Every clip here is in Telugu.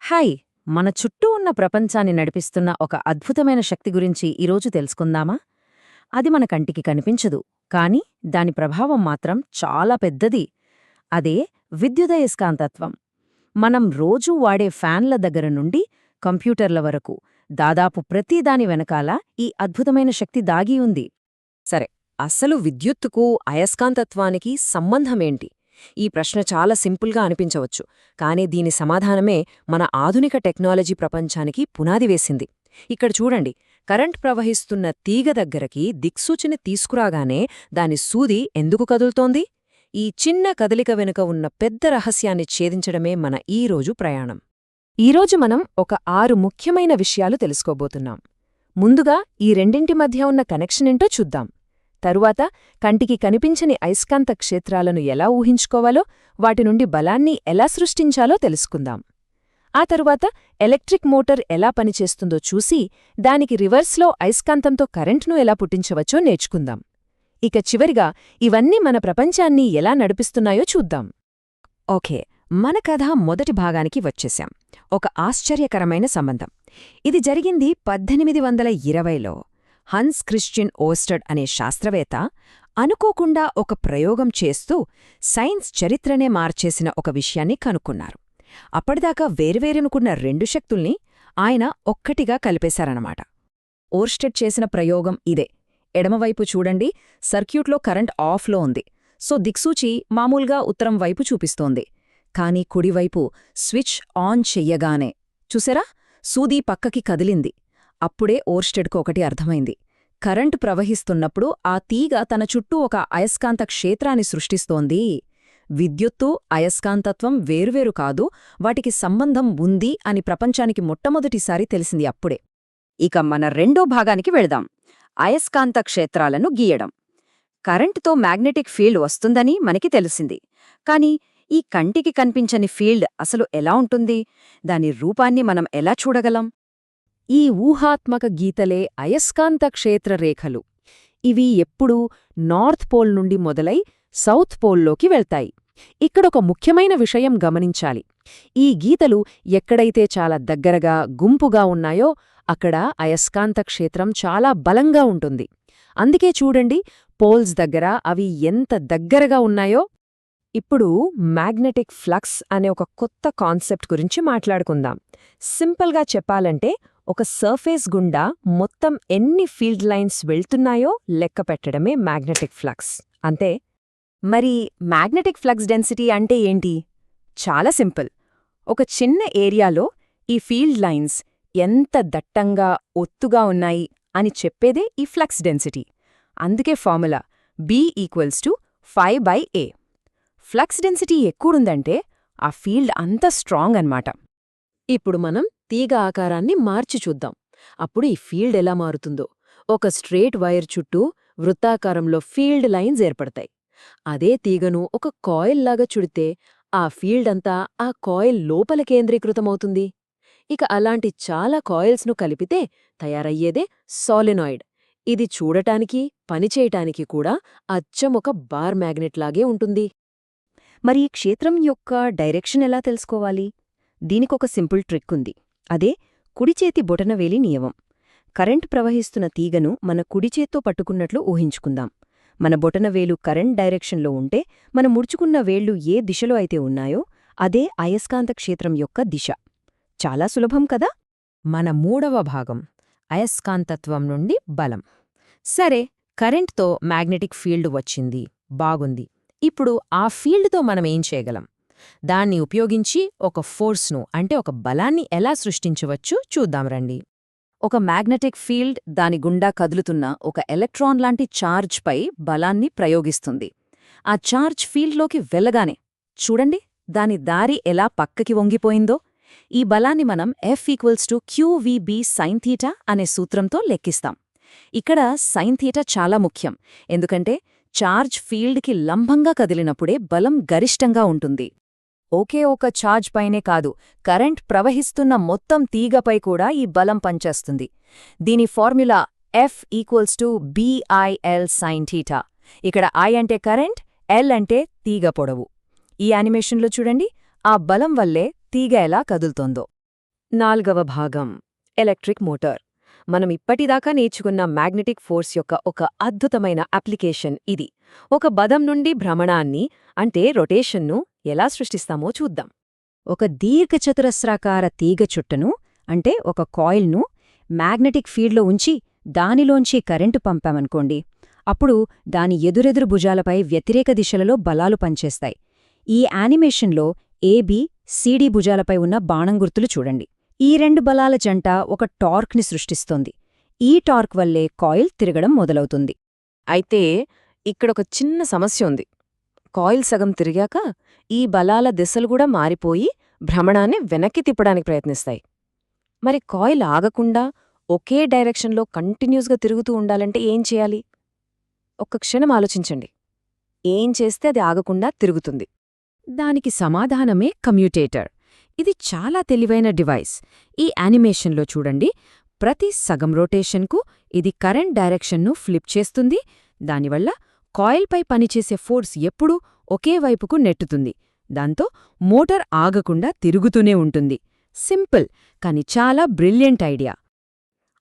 హాయ్! మన చుట్టూ ఉన్న ప్రపంచాన్ని నడిపిస్తున్న ఒక అద్భుతమైన శక్తి గురించి ఈరోజు తెలుసుకుందామా? అది మన కంటికి కనిపించదు, కానీ దాని ప్రభావం మాత్రం చాలా పెద్దది. అదే విద్యుదయస్కాంతత్వం. మనం రోజూ వాడే ఫ్యాన్ల దగ్గర నుండి కంప్యూటర్ల వరకు దాదాపు ప్రతిదాని వెనకాల ఈ అద్భుతమైన శక్తి దాగి ఉంది. సరే, అసలు విద్యుత్తుకు అయస్కాంతత్వానికి సంబంధమేంటి? ఈ ప్రశ్న చాలా సింపుల్గా అనిపించవచ్చు, కానీ దీని సమాధానమే మన ఆధునిక టెక్నాలజీ ప్రపంచానికి పునాది వేసింది. ఇక్కడ చూడండి, కరెంట్ ప్రవహిస్తున్న తీగ దగ్గరకి దిక్సూచిని తీసుకురాగానే దాని సూది ఎందుకు కదులుతోంది? ఈ చిన్న కదలిక వెనుక ఉన్న పెద్ద రహస్యాన్ని ఛేదించడమే మన ఈరోజు ప్రయాణం. ఈరోజు మనం ఒక 6 ముఖ్యమైన విషయాలు తెలుసుకోబోతున్నాం. ముందుగా ఈ రెండింటి మధ్య ఉన్న కనెక్షనేంటో చూద్దాం. తరువాత కంటికి కనిపించని అయస్కాంత క్షేత్రాలను ఎలా ఊహించుకోవాలో, వాటి నుండి బలాన్ని ఎలా సృష్టించాలో తెలుసుకుందాం. ఆ తరువాత ఎలక్ట్రిక్ మోటార్ ఎలా పనిచేస్తుందో చూసి దానికి రివర్స్లో అయస్కాంతంతో కరెంట్ను ఎలా పుట్టించవచ్చో నేర్చుకుందాం. ఇక చివరిగా ఇవన్నీ మన ప్రపంచాన్ని ఎలా నడిపిస్తున్నాయో చూద్దాం. ఓకే, మన కథ మొదటి భాగానికి వచ్చేశాం. ఒక ఆశ్చర్యకరమైన సంబంధం. ఇది జరిగింది 1820లో. హన్స్ క్రిస్టియన్ ఓర్స్టెడ్ అనే శాస్త్రవేత్త అనుకోకుండా ఒక ప్రయోగం చేస్తూ సైన్స్ చరిత్రనే మార్చేసిన ఒక విషయాన్ని కనుక్కున్నారు. అప్పటిదాకా వేరువేరనుకున్న 2 శక్తుల్ని ఆయన ఒక్కటిగా కలిపేశారన్నమాట. ఓర్స్టెడ్ చేసిన ప్రయోగం ఇదే. ఎడమవైపు చూడండి, సర్క్యూట్లో కరెంట్ ఆఫ్లో ఉంది, సో దిక్సూచి మామూలుగా ఉత్తరం వైపు చూపిస్తోంది. కానీ కుడివైపు స్విచ్ ఆన్ చెయ్యగానే చూసారా, సూది పక్కకి కదిలింది. అప్పుడే ఓర్స్టెడ్కు ఒకటి అర్థమైంది. కరెంటు ప్రవహిస్తున్నప్పుడు ఆ తీగ తన చుట్టూ ఒక అయస్కాంత క్షేత్రాన్ని సృష్టిస్తోంది. విద్యుత్తు, అయస్కాంతత్వం వేరువేరు కాదు, వాటికి సంబంధం ఉంది అని ప్రపంచానికి మొట్టమొదటిసారి తెలిసింది అప్పుడే. ఇక మన రెండో భాగానికి వెళదాం. అయస్కాంత క్షేత్రాలను గీయడం. కరెంటుతో మ్యాగ్నెటిక్ ఫీల్డ్ వస్తుందని మనకి తెలిసింది. కానీ ఈ కంటికి కనిపించని ఫీల్డ్ అసలు ఎలా ఉంటుంది? దాని రూపాన్ని మనం ఎలా చూడగలం? ఈ ఊహాత్మక గీతలే అయస్కాంత క్షేత్ర రేఖలు. ఇవి ఎప్పుడూ నార్త్ పోల్ నుండి మొదలై సౌత్ పోల్లోకి వెళ్తాయి. ఇక్కడొక ముఖ్యమైన విషయం గమనించాలి. ఈ గీతలు ఎక్కడైతే చాలా దగ్గరగా, గుంపుగా ఉన్నాయో అక్కడ అయస్కాంత క్షేత్రం చాలా బలంగా ఉంటుంది. అందుకే చూడండి, పోల్స్ దగ్గర అవి ఎంత దగ్గరగా ఉన్నాయో. ఇప్పుడు మ్యాగ్నెటిక్ ఫ్లక్స్ అనే ఒక కొత్త కాన్సెప్ట్ గురించి మాట్లాడుకుందాం. సింపుల్గా చెప్పాలంటే, ఒక సర్ఫేస్ గుండా మొత్తం ఎన్ని ఫీల్డ్ లైన్స్ వెళ్తున్నాయో లెక్కపెట్టడమే మ్యాగ్నెటిక్ ఫ్లక్స్. అంతే. మరి మ్యాగ్నెటిక్ ఫ్లక్స్ డెన్సిటీ అంటే ఏంటి? చాలా సింపుల్. ఒక చిన్న ఏరియాలో ఈ ఫీల్డ్ లైన్స్ ఎంత దట్టంగా, ఒత్తుగా ఉన్నాయి అని చెప్పేదే ఈ ఫ్లక్స్ డెన్సిటీ. అందుకే ఫార్ములా B=φ/a. ఫ్లక్స్ డెన్సిటీ ఎక్కువుందంటే ఆ ఫీల్డ్ అంత స్ట్రాంగ్ అన్నమాట. ఇప్పుడు మనం తీగ ఆకారాన్ని మార్చి చూద్దాం. అప్పుడు ఈ ఫీల్డ్ ఎలా మారుతుందో. ఒక స్ట్రేట్ వైర్ చుట్టూ వృత్తాకారంలో ఫీల్డ్ లైన్స్ ఏర్పడతాయి. అదే తీగను ఒక కాయిల్ లాగా చుడితే ఆ ఫీల్డ్ అంతా ఆ కాయిల్ లోపల కేంద్రీకృతమవుతుంది. ఇక అలాంటి చాలా కాయిల్స్ను కలిపితే తయారయ్యేదే సాలినాయిడ్. ఇది చూడటానికి, పనిచేయటానికి కూడా అచ్చం ఒక బార్ మ్యాగ్నెట్ లాగే ఉంటుంది. మరి ఈ క్షేత్రం యొక్క డైరెక్షన్ ఎలా తెలుసుకోవాలి? దీనికొక సింపుల్ ట్రిక్ ఉంది. అదే కుడిచేతి బొటనవేలి నియమం. కరెంట్ ప్రవహిస్తున్న తీగను మన కుడిచేత్తో పట్టుకున్నట్లు ఊహించుకుందాం. మన బొటనవేలు కరెంట్ డైరెక్షన్లో ఉంటే మన ముడుచుకున్న వేళ్లు ఏ దిశలో అయితే ఉన్నాయో అదే అయస్కాంత క్షేత్రం యొక్క దిశ. చాలా సులభం కదా? మన మూడవ భాగం, అయస్కాంతత్వం నుండి బలం. సరే, కరెంట్తో మ్యాగ్నెటిక్ ఫీల్డ్ వచ్చింది, బాగుంది. ఇప్పుడు ఆ ఫీల్డ్తో మనమేం చేయగలం? దాన్ని ఉపయోగించి ఒక ఫోర్స్ను, అంటే ఒక బలాన్ని ఎలా సృష్టించవచ్చో చూద్దాం రండి. ఒక మ్యాగ్నెటిక్ ఫీల్డ్ దాని గుండా కదులుతున్న ఒక ఎలక్ట్రాన్ లాంటి ఛార్జ్పై బలాన్ని ప్రయోగిస్తుంది. ఆ ఛార్జ్ ఫీల్డ్లోకి వెళ్ళగానే చూడండి, దాని దారి ఎలా పక్కకి వంగిపోయిందో. ఈ బలాన్ని మనం F=qvb sin θ అనే సూత్రంతో లెక్కిస్తాం. ఇక్కడ sin θ చాలా ముఖ్యం, ఎందుకంటే ఛార్జ్ ఫీల్డ్కి లంబంగా కదిలినప్పుడే బలం గరిష్టంగా ఉంటుంది. ఒకే ఒక ఛార్జ్ పైనే కాదు, కరెంట్ ప్రవహిస్తున్న మొత్తం తీగపై కూడా ఈ బలం పనిచేస్తుంది. దీని ఫార్ములా F=BIL sin θ. ఇక్కడ I అంటే కరెంట్, L అంటే తీగ పొడవు. ఈ యానిమేషన్లో చూడండి, ఆ బలం వల్లే తీగ ఎలా కదులుతోందో. 4వ భాగం ఎలక్ట్రిక్ మోటార్. మనం ఇప్పటిదాకా నేర్చుకున్న మ్యాగ్నెటిక్ ఫోర్స్ యొక్క ఒక అద్భుతమైన అప్లికేషన్ ఇది. ఒక బదం నుండి భ్రమణాన్ని అంటే రొటేషన్ను ఎలా సృష్టిస్తామో చూద్దాం. ఒక దీర్ఘచతురస్రాకార తీగ చుట్టను అంటే ఒక కాయిల్ను మ్యాగ్నెటిక్ ఫీల్డ్లో ఉంచి దానిలోంచి కరెంటు పంపామనుకోండి, అప్పుడు దాని ఎదురెదురు భుజాలపై వ్యతిరేక దిశలలో బలాలు పనిచేస్తాయి. ఈ యానిమేషన్లో ఏబి, సిడి భుజాలపై ఉన్న బాణం గుర్తులు చూడండి. ఈ రెండు బలాల జంట ఒక టార్క్ని సృష్టిస్తోంది. ఈ టార్క్ వల్లే కాయిల్ తిరగడం మొదలవుతుంది. అయితే ఇక్కడొక చిన్న సమస్య ఉంది. కాయిల్ సగం తిరిగాక ఈ బలాల దిశలు కూడా మారిపోయి భ్రమణాన్ని వెనక్కి తిప్పడానికి ప్రయత్నిస్తాయి. మరి కాయిల్ ఆగకుండా ఒకే డైరెక్షన్లో కంటిన్యూస్గా తిరుగుతూ ఉండాలంటే ఏం చేయాలి? ఒక్క క్షణం ఆలోచించండి. ఏం చేస్తే అది ఆగకుండా తిరుగుతుంది? దానికి సమాధానమే కమ్యూటేటర్. ఇది చాలా తెలివైన డివైస్. ఈ యానిమేషన్లో చూడండి, ప్రతి సగం రొటేషన్కు ఇది కరెంట్ డైరెక్షన్ను ఫ్లిప్ చేస్తుంది. దానివల్ల కాయిల్పై పనిచేసే ఫోర్స్ ఎప్పుడూ ఒకే వైపుకు నెట్టుతుంది. దాంతో మోటార్ ఆగకుండా తిరుగుతూనే ఉంటుంది. సింపుల్, కాని చాలా బ్రిలియంట్ ఐడియా.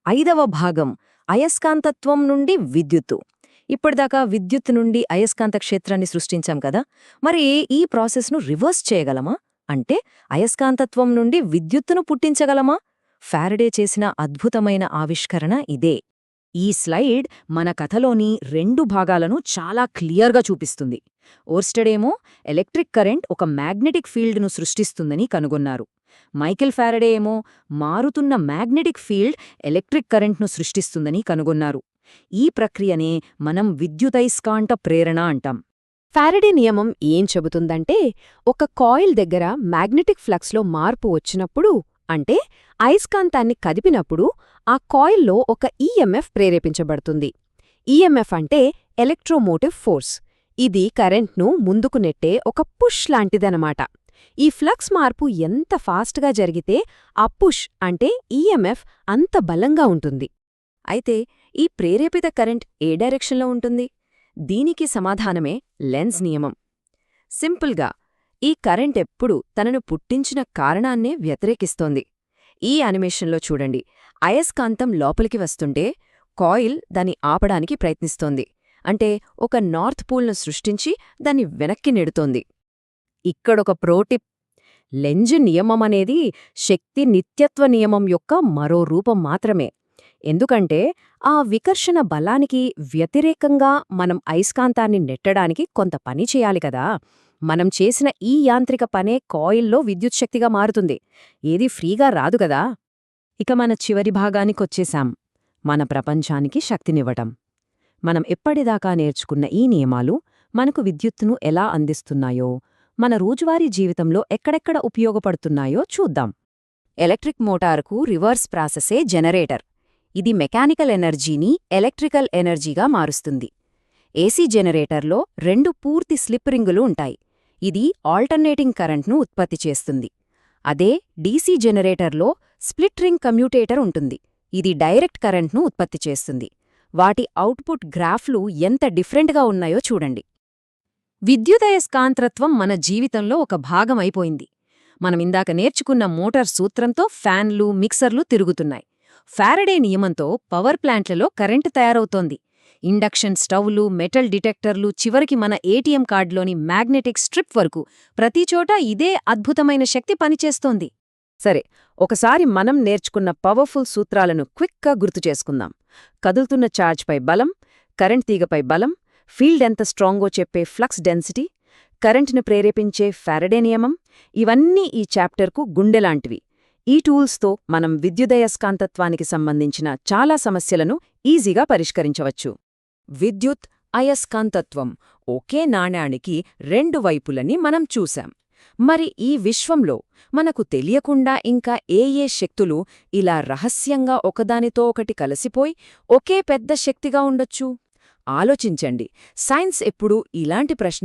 5వ భాగం అయస్కాంతత్వం నుండి విద్యుత్తు. ఇప్పటిదాకా విద్యుత్తు నుండి అయస్కాంత క్షేత్రాన్ని సృష్టించాం కదా, మరి ఈ ప్రాసెస్ను రివర్స్ చేయగలమా? అంటే అయస్కాంతత్వం నుండి విద్యుత్తును పుట్టించగలమా? ఫారడే చేసిన అద్భుతమైన ఆవిష్కరణ ఇదే. ఈ స్లైడ్ మన కథలోని 2 భాగాలను చాలా క్లియర్గా చూపిస్తుంది. ఓర్స్టెడేమో ఎలక్ట్రిక్ కరెంట్ ఒక మ్యాగ్నెటిక్ ఫీల్డ్ను సృష్టిస్తుందని కనుగొన్నారు. మైకెల్ ఫారడే ఏమో మారుతున్న మ్యాగ్నెటిక్ ఫీల్డ్ ఎలక్ట్రిక్ కరెంట్ను సృష్టిస్తుందని కనుగొన్నారు. ఈ ప్రక్రియనే మనం విద్యుదయస్కాంత ప్రేరణ అంటాం. ఫారడే నియమం ఏం చెబుతుందంటే, ఒక కాయిల్ దగ్గర మ్యాగ్నెటిక్ ఫ్లక్స్లో మార్పు వచ్చినప్పుడు, అంటే అయస్కాంతాన్ని కదిపినప్పుడు, ఆ కాయిల్లో ఒక ఈఎంఎఫ్ ప్రేరేపించబడుతుంది. ఈఎంఎఫ్ అంటే ఎలక్ట్రోమోటివ్ ఫోర్స్. ఇది కరెంట్ను ముందుకు నెట్టే ఒక పుష్ లాంటిదనమాట. ఈ ఫ్లక్స్ మార్పు ఎంత ఫాస్ట్గా జరిగితే ఆ పుష్ అంటే ఈఎంఎఫ్ అంత బలంగా ఉంటుంది. అయితే ఈ ప్రేరేపిత కరెంట్ ఏ డైరెక్షన్లో ఉంటుంది? దీనికి సమాధానమే లెన్స్ నియమం. సింపుల్గా, ఈ కరెంట్ ఎప్పుడూ తనను పుట్టించిన కారణాన్నే వ్యతిరేకిస్తోంది. ఈ యానిమేషన్లో చూడండి, అయస్కాంతం లోపలికి వస్తుంటే కాయిల్ దాన్ని ఆపడానికి ప్రయత్నిస్తోంది. అంటే ఒక నార్త్ పోల్ను సృష్టించి దాన్ని వెనక్కి నెడుతోంది. ఇక్కడొక ప్రోటిప్. లెంజ్ నియమమనేది శక్తి నిత్యత్వ నియమం యొక్క మరో రూపం మాత్రమే. ఎందుకంటే ఆ వికర్షణ బలానికి వ్యతిరేకంగా మనం అయస్కాంతాన్ని నెట్టడానికి కొంత పని చేయాలి కదా. మనం చేసిన ఈ యాంత్రిక పనే కాయిల్లో విద్యుత్శక్తిగా మారుతుంది. ఏదీ ఫ్రీగా రాదు కదా. ఇక మన చివరి భాగానికొచ్చేశాం, మన ప్రపంచానికి శక్తినివ్వటం. మనం ఎప్పటిదాకా నేర్చుకున్న ఈ నియమాలు మనకు విద్యుత్తును ఎలా అందిస్తున్నాయో, మన రోజువారీ జీవితంలో ఎక్కడెక్కడ ఉపయోగపడుతున్నాయో చూద్దాం. ఎలక్ట్రిక్ మోటారుకు రివర్స్ ప్రాసెసే జనరేటర్. ఇది మెకానికల్ ఎనర్జీని ఎలక్ట్రికల్ ఎనర్జీగా మారుస్తుంది. ఏసీ జనరేటర్లో 2 పూర్తి స్లిప్ రింగులు ఉంటాయి. ఇది ఆల్టర్నేటింగ్ కరెంట్ను ఉత్పత్తి చేస్తుంది. అదే డీసీ జనరేటర్లో స్ప్లిట్ రింగ్ కమ్యూటేటర్ ఉంటుంది. ఇది డైరెక్ట్ కరెంట్ను ఉత్పత్తి చేస్తుంది. వాటి అవుట్పుట్ గ్రాఫ్లు ఎంత డిఫరెంట్గా ఉన్నాయో చూడండి. విద్యుదయస్కాంతత్వం మన జీవితంలో ఒక భాగమైపోయింది. మనమిందాక నేర్చుకున్న మోటార్ సూత్రంతో ఫ్యాన్లు, మిక్సర్లు తిరుగుతున్నాయి. ఫారడే నియమంతో పవర్ ప్లాంట్లలో కరెంటు తయారవుతోంది. ఇండక్షన్ స్టవ్లు, మెటల్ డిటెక్టర్లు, చివరికి మన ఏటీఎం కార్డులోని మ్యాగ్నెటిక్ స్ట్రిప్ వరకు ప్రతిచోటా ఇదే అద్భుతమైన శక్తి పనిచేస్తోంది. సరే, ఒకసారి మనం నేర్చుకున్న పవర్ఫుల్ సూత్రాలను క్విక్గా గుర్తుచేసుకుందాం. కదులుతున్న ఛార్జ్పై బలం, కరెంట్ తీగపై బలం, ఫీల్డ్ ఎంత స్ట్రాంగో చెప్పే ఫ్లక్స్ డెన్సిటీ, కరెంటును ప్రేరేపించే ఫారడే నియమం, ఇవన్నీ ఈ చాప్టర్కు గుండెలాంటివి. ఈ టూల్స్తో మనం విద్యుదయస్కాంతత్వానికి సంబంధించిన చాలా సమస్యలను ఈజీగా పరిష్కరించవచ్చు. విద్యుత్, అయస్కాంతత్వం ఒకే నాణానికి 2 వైపులని మనం చూశాం. మరి ఈ విశ్వంలో మనకు తెలియకుండా ఇంకా ఏ శక్తులు ఇలా రహస్యంగా ఒకదానితో ఒకటి కలిసిపోయి ఒకే పెద్ద శక్తిగా ఉండొచ్చు? ఆలోచించండి. సైన్స్ ఎప్పుడూ ఇలాంటి ప్రశ్న